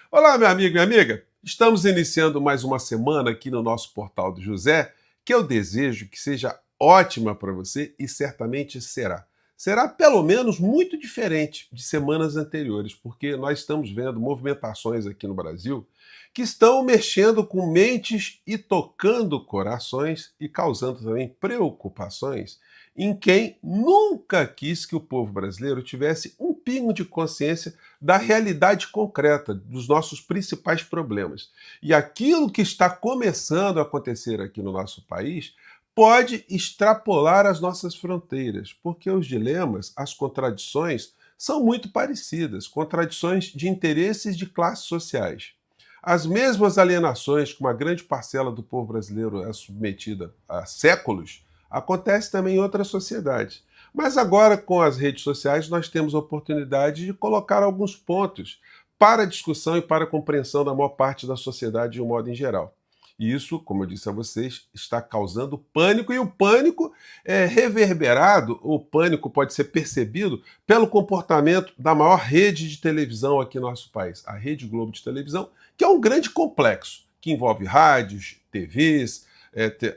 Olá, meu amigo e minha amiga. Estamos iniciando mais uma semana aqui no nosso Portal do José, que eu desejo que seja ótima para você e certamente será. Será pelo menos muito diferente de semanas anteriores, porque nós estamos vendo movimentações aqui no Brasil que estão mexendo com mentes e tocando corações e causando também preocupações em quem nunca quis que o povo brasileiro tivesse um pingo de consciência da realidade concreta dos nossos principais problemas. E aquilo que está começando a acontecer aqui no nosso país pode extrapolar as nossas fronteiras, porque os dilemas, as contradições são muito parecidas, contradições de interesses de classes sociais. As mesmas alienações que uma grande parcela do povo brasileiro é submetida há séculos, acontece também em outras sociedades. Mas agora, com as redes sociais, nós temos a oportunidade de colocar alguns pontos para a discussão e para a compreensão da maior parte da sociedade de um modo em geral. E isso, como eu disse a vocês, está causando pânico, e o pânico é reverberado, o pânico pode ser percebido pelo comportamento da maior rede de televisão aqui no nosso país, a Rede Globo de Televisão, que é um grande complexo, que envolve rádios, TVs,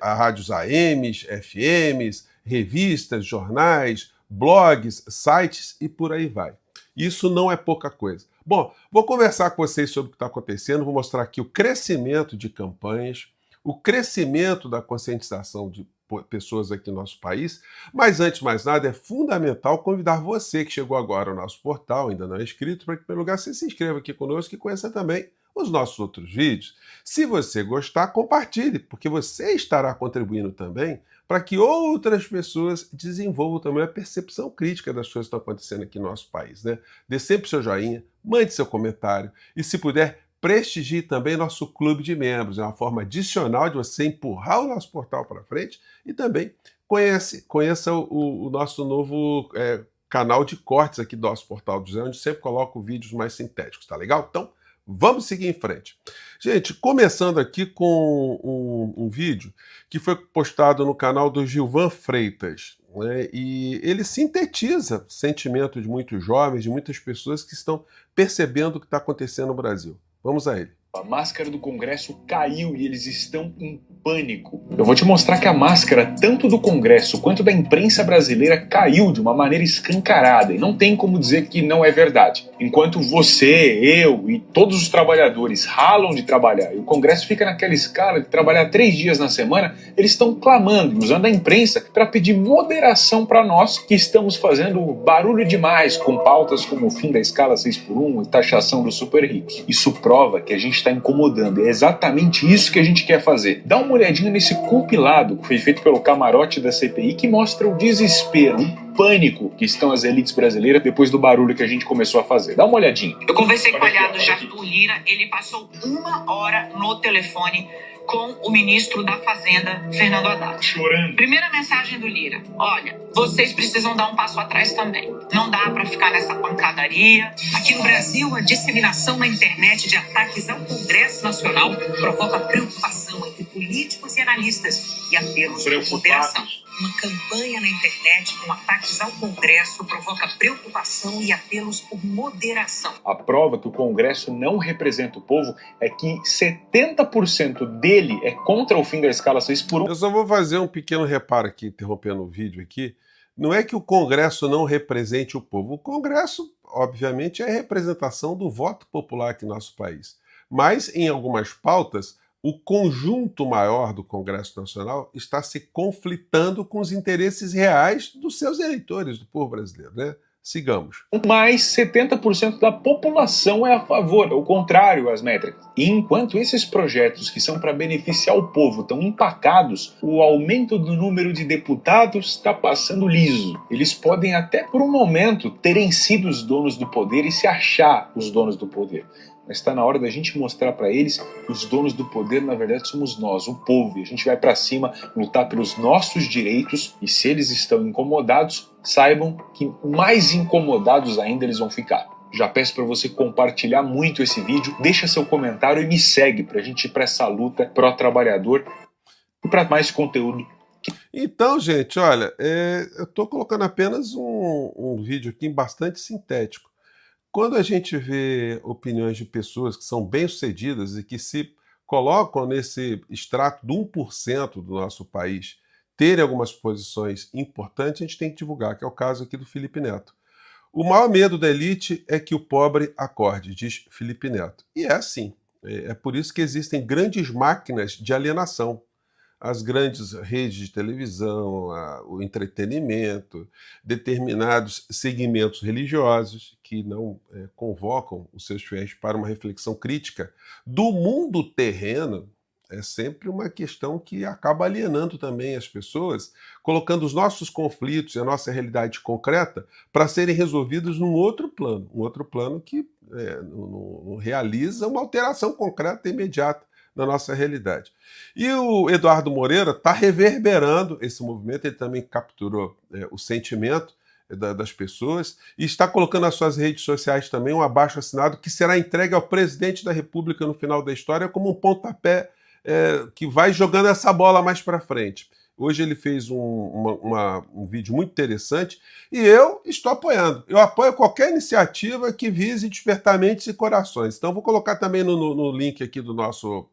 rádios AMs, FMs, revistas, jornais, blogs, sites e por aí vai. Isso não é pouca coisa. Bom, vou conversar com vocês sobre o que está acontecendo, vou mostrar aqui o crescimento de campanhas, o crescimento da conscientização de pessoas aqui no nosso país, mas antes de mais nada é fundamental convidar você que chegou agora ao nosso portal, ainda não é inscrito, para que, em primeiro lugar, você se inscreva aqui conosco e conheça também os nossos outros vídeos. Se você gostar, compartilhe, porque você estará contribuindo também para que outras pessoas desenvolvam também a percepção crítica das coisas que estão acontecendo aqui no nosso país, né? Dê sempre seu joinha, mande seu comentário e, se puder, prestigie também nosso clube de membros. É uma forma adicional de você empurrar o nosso portal para frente e também conheça o nosso novo canal de cortes aqui do nosso portal do José, onde sempre coloco vídeos mais sintéticos, tá legal? Então, vamos seguir em frente. Gente, começando aqui com um vídeo que foi postado no canal do Gilvan Freitas, né? E ele sintetiza o sentimento de muitos jovens, de muitas pessoas que estão percebendo o que está acontecendo no Brasil. Vamos a ele. A máscara do Congresso caiu e eles estão em pânico. Eu vou te mostrar que a máscara, tanto do Congresso quanto da imprensa brasileira, caiu de uma maneira escancarada. E não tem como dizer que não é verdade. Enquanto você, eu e todos os trabalhadores ralam de trabalhar e o Congresso fica naquela escala de trabalhar 3 dias na semana, eles estão clamando e usando a imprensa para pedir moderação para nós que estamos fazendo barulho demais com pautas como o fim da escala 6x1 e taxação dos super ricos. Isso prova que a gente está incomodando. É exatamente isso que a gente quer fazer. Dá uma olhadinha nesse compilado que foi feito pelo camarote da CPI, que mostra o desespero, o pânico que estão as elites brasileiras depois do barulho que a gente começou a fazer. Dá uma olhadinha. Eu conversei com o aliado Arthur Lira, ele passou 1 hora no telefone com o ministro da Fazenda, Fernando Haddad. Chorando. Primeira mensagem do Lira: olha, vocês precisam dar um passo atrás também. Não dá para ficar nessa pancadaria. Aqui no Brasil, a disseminação na internet de ataques ao Congresso Nacional provoca preocupação entre políticos e analistas e apelos por moderação. Uma campanha na internet com ataques ao Congresso provoca preocupação e apelos por moderação. A prova que o Congresso não representa o povo é que 70% dele é contra o fim da escala 6x1. Eu só vou fazer um pequeno reparo aqui, interrompendo o vídeo aqui. Não é que o Congresso não represente o povo. O Congresso, obviamente, é a representação do voto popular aqui no nosso país. Mas, em algumas pautas, o conjunto maior do Congresso Nacional está se conflitando com os interesses reais dos seus eleitores, do povo brasileiro, né? Sigamos. Mas 70% da população é a favor, ao contrário às métricas. E enquanto esses projetos que são para beneficiar o povo estão empacados, o aumento do número de deputados está passando liso. Eles podem até por um momento terem sido os donos do poder e se achar os donos do poder. Mas está na hora da gente mostrar para eles que os donos do poder, na verdade, somos nós, o povo. E a gente vai para cima, lutar pelos nossos direitos. E se eles estão incomodados, saibam que mais incomodados ainda eles vão ficar. Já peço para você compartilhar muito esse vídeo, deixa seu comentário e me segue para a gente ir para essa luta pró-trabalhador e para mais conteúdo. Então, gente, olha, eu estou colocando apenas um vídeo aqui bastante sintético, quando a gente vê opiniões de pessoas que são bem-sucedidas e que se colocam nesse extrato do 1% do nosso país terem algumas posições importantes, a gente tem que divulgar, que é o caso aqui do Felipe Neto. O maior medo da elite é que o pobre acorde, diz Felipe Neto. E é assim. É por isso que existem grandes máquinas de alienação. As grandes redes de televisão, o entretenimento, determinados segmentos religiosos que não convocam os seus fiéis para uma reflexão crítica do mundo terreno. É sempre uma questão que acaba alienando também as pessoas, colocando os nossos conflitos e a nossa realidade concreta para serem resolvidos num outro plano, um outro plano que não realiza uma alteração concreta e imediata na nossa realidade. E o Eduardo Moreira está reverberando esse movimento, ele também capturou o sentimento das pessoas e está colocando nas suas redes sociais também um abaixo-assinado que será entregue ao presidente da República no final da história como um pontapé que vai jogando essa bola mais para frente. Hoje ele fez um vídeo muito interessante e eu estou apoiando. Eu apoio qualquer iniciativa que vise despertar mentes e corações. Então vou colocar também no link aqui do nosso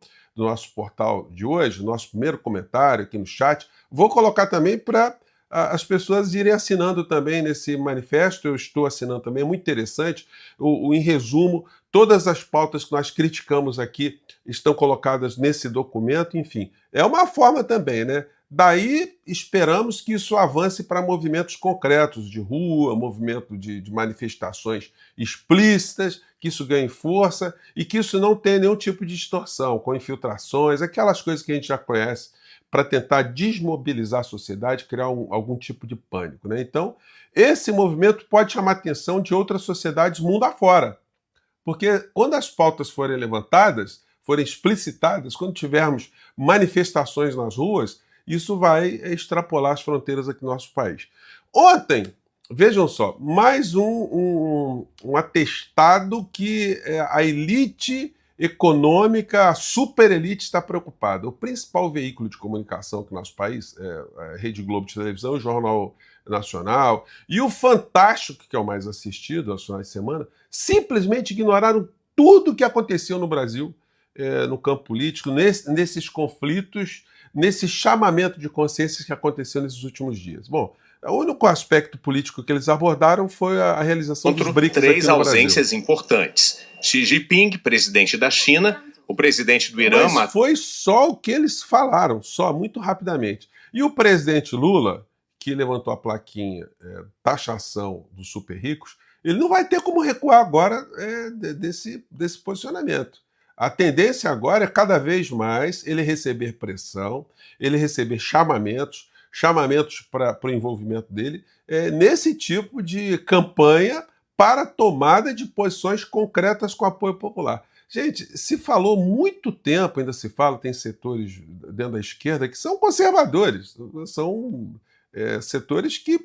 portal de hoje, nosso primeiro comentário aqui no chat, vou colocar também para as pessoas irem assinando também nesse manifesto. Eu estou assinando também, é muito interessante. Em resumo, todas as pautas que nós criticamos aqui estão colocadas nesse documento, enfim. É uma forma também, né? Daí esperamos que isso avance para movimentos concretos de rua, movimento de manifestações explícitas, que isso ganhe força e que isso não tenha nenhum tipo de distorção, com infiltrações, aquelas coisas que a gente já conhece, para tentar desmobilizar a sociedade, criar algum tipo de pânico, né? Então, esse movimento pode chamar a atenção de outras sociedades mundo afora, porque quando as pautas forem levantadas, forem explicitadas, quando tivermos manifestações nas ruas, isso vai extrapolar as fronteiras aqui no nosso país. Ontem, vejam só, mais um atestado que a elite econômica, a superelite está preocupada. O principal veículo de comunicação aqui no nosso país é a Rede Globo de televisão, o Jornal Nacional e o Fantástico, que é o mais assistido aos finais de semana, simplesmente ignoraram tudo o que aconteceu no Brasil, no campo político, nesses conflitos, nesse chamamento de consciência que aconteceu nesses últimos dias. Bom, o único aspecto político que eles abordaram foi a realização dos BRICS aqui no Brasil. 3 ausências importantes. Xi Jinping, presidente da China, o presidente do Irã... Mas foi só o que eles falaram, só, muito rapidamente. E o presidente Lula, que levantou a plaquinha taxação dos super ricos, ele não vai ter como recuar agora desse posicionamento. A tendência agora é cada vez mais ele receber pressão, ele receber chamamentos para o envolvimento dele nesse tipo de campanha para tomada de posições concretas com apoio popular. Gente, se falou muito tempo, ainda se fala, tem setores dentro da esquerda que são conservadores, são setores que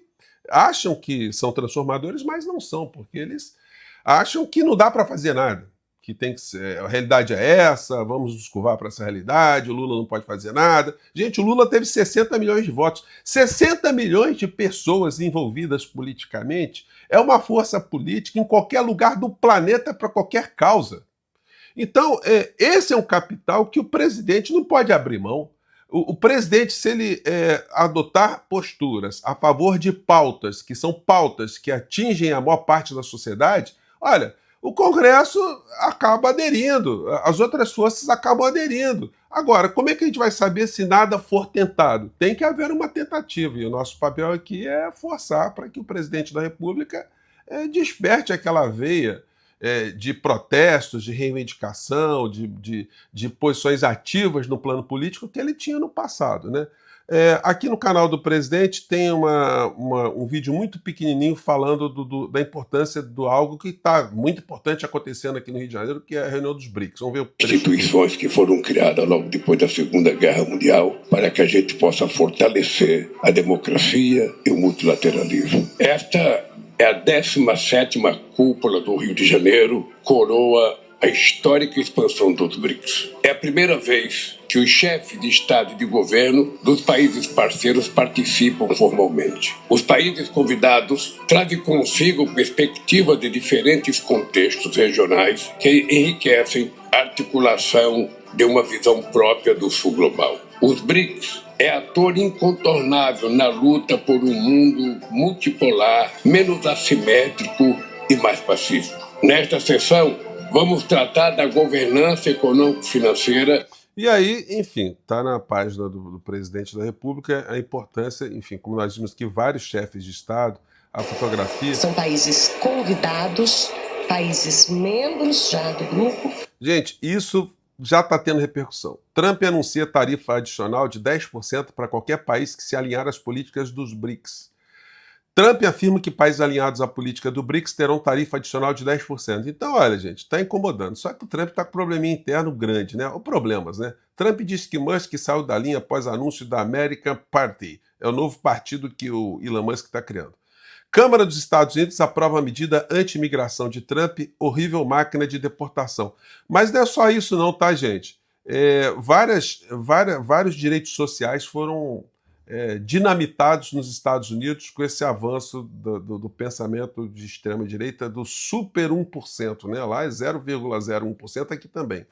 acham que são transformadores, mas não são, porque eles acham que não dá para fazer nada. Que tem que ser, a realidade é essa, vamos nos curvar para essa realidade, o Lula não pode fazer nada. Gente, o Lula teve 60 milhões de votos. 60 milhões de pessoas envolvidas politicamente é uma força política em qualquer lugar do planeta para qualquer causa. Então, esse é um capital que o presidente não pode abrir mão. O presidente, se ele adotar posturas a favor de pautas, que são pautas que atingem a maior parte da sociedade, olha, o Congresso acaba aderindo, as outras forças acabam aderindo. Agora, como é que a gente vai saber se nada for tentado? Tem que haver uma tentativa, e o nosso papel aqui é forçar para que o presidente da República desperte aquela veia de protestos, de reivindicação, de posições ativas no plano político que ele tinha no passado, né? Aqui no canal do presidente tem um vídeo muito pequenininho falando da importância de algo que está muito importante acontecendo aqui no Rio de Janeiro, que é a reunião dos BRICS. Vamos ver o trecho. Instituições que foram criadas logo depois da Segunda Guerra Mundial para que a gente possa fortalecer a democracia e o multilateralismo. Esta é a 17ª cúpula do Rio de Janeiro, coroa a histórica expansão dos BRICS. É a primeira vez que os chefes de Estado e de governo dos países parceiros participam formalmente. Os países convidados trazem consigo perspectivas de diferentes contextos regionais que enriquecem a articulação de uma visão própria do Sul global. Os BRICS é ator incontornável na luta por um mundo multipolar, menos assimétrico e mais pacífico. Nesta sessão, vamos tratar da governança econômico-financeira. E aí, enfim, está na página do presidente da República a importância, enfim, como nós vimos que vários chefes de Estado, a fotografia... São países convidados, países membros já do grupo. Gente, isso já está tendo repercussão. Trump anuncia tarifa adicional de 10% para qualquer país que se alinhar às políticas dos BRICS. Trump afirma que países alinhados à política do BRICS terão tarifa adicional de 10%. Então, olha, gente, está incomodando. Só que o Trump está com um probleminha interno grande, né? Ou problemas, né? Trump disse que Musk saiu da linha após anúncio da American Party. É o novo partido que o Elon Musk está criando. Câmara dos Estados Unidos aprova a medida anti-imigração de Trump, horrível máquina de deportação. Mas não é só isso não, tá, gente? Vários direitos sociais foram dinamitados nos Estados Unidos com esse avanço do pensamento de extrema-direita do super 1%, né? Lá é 0,01%, aqui também.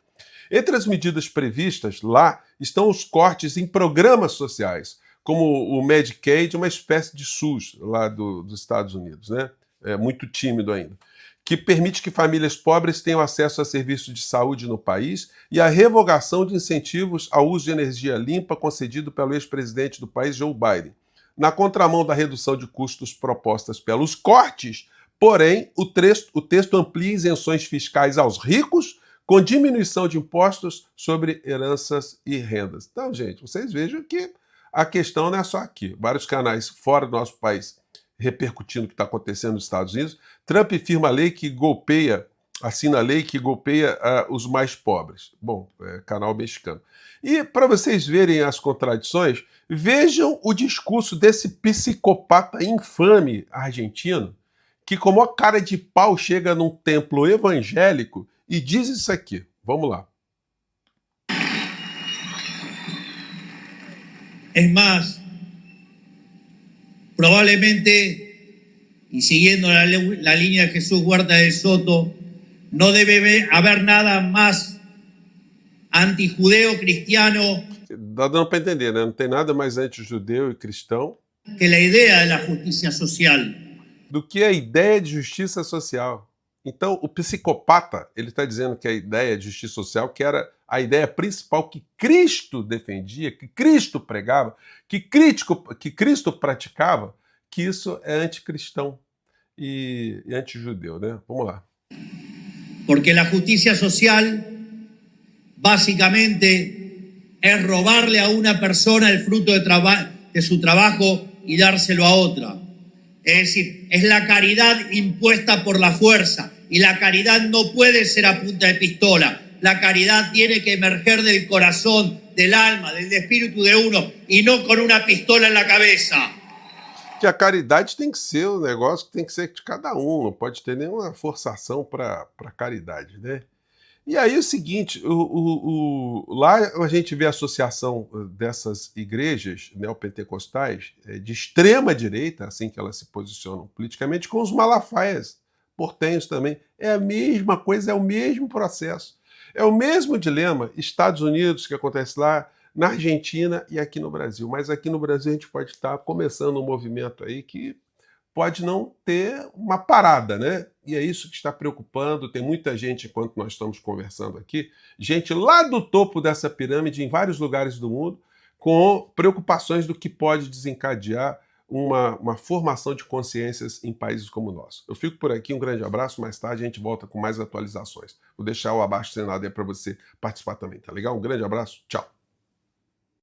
Entre as medidas previstas lá estão os cortes em programas sociais, como o Medicaid, uma espécie de SUS lá dos Estados Unidos, né? É muito tímido ainda, que permite que famílias pobres tenham acesso a serviços de saúde no país, e a revogação de incentivos ao uso de energia limpa concedido pelo ex-presidente do país, Joe Biden. Na contramão da redução de custos propostas pelos cortes, porém, o texto amplia isenções fiscais aos ricos, com diminuição de impostos sobre heranças e rendas. Então, gente, vocês vejam que a questão não é só aqui. Vários canais fora do nosso país repercutindo o que está acontecendo nos Estados Unidos. Trump firma a lei que golpeia, assina a lei que golpeia os mais pobres. Bom, canal mexicano. E para vocês verem as contradições, vejam o discurso desse psicopata infame argentino, que com a maior cara de pau chega num templo evangélico e diz isso aqui. Vamos lá. Es más, probablemente, y siguiendo la línea de Jesús Huerta de Soto, no debe haber nada más antijudeo-cristiano. Dá dando para entender, né? Não tem nada mais anti-judeu e cristão que la idea de la justicia social. Do que a ideia de justiça social. Então, o psicopata, ele está dizendo que a ideia de justiça social, que era a ideia principal que Cristo defendia, que Cristo pregava, que Cristo praticava, que isso é anticristão e antijudeu, né? Vamos lá. Porque la justicia social, básicamente, es robarle a una persona el fruto de su trabajo y dárselo a otra. Es decir, es la caridad impuesta por la fuerza, y la caridad no puede ser a punta de pistola. La caridad tiene que emerger del corazón, del alma, del espíritu de uno, y no con una pistola en la cabeza. Que a caridade tem que ser um negócio que tem que ser de cada um, não pode ter nenhuma forçação para caridade, né? E aí o seguinte, lá a gente vê a associação dessas igrejas neopentecostais de extrema direita, assim que elas se posicionam politicamente, com os malafaias portenhos também. É a mesma coisa, é o mesmo processo. É o mesmo dilema, Estados Unidos, que acontece lá, na Argentina e aqui no Brasil. Mas aqui no Brasil a gente pode estar começando um movimento aí que pode não ter uma parada, né? E é isso que está preocupando. Tem muita gente, enquanto nós estamos conversando aqui, gente lá do topo dessa pirâmide, em vários lugares do mundo, com preocupações do que pode desencadear uma formação de consciências em países como o nosso. Eu fico por aqui, um grande abraço, mais tarde a gente volta com mais atualizações. Vou deixar o abaixo assinado aí para você participar também, tá legal? Um grande abraço, tchau!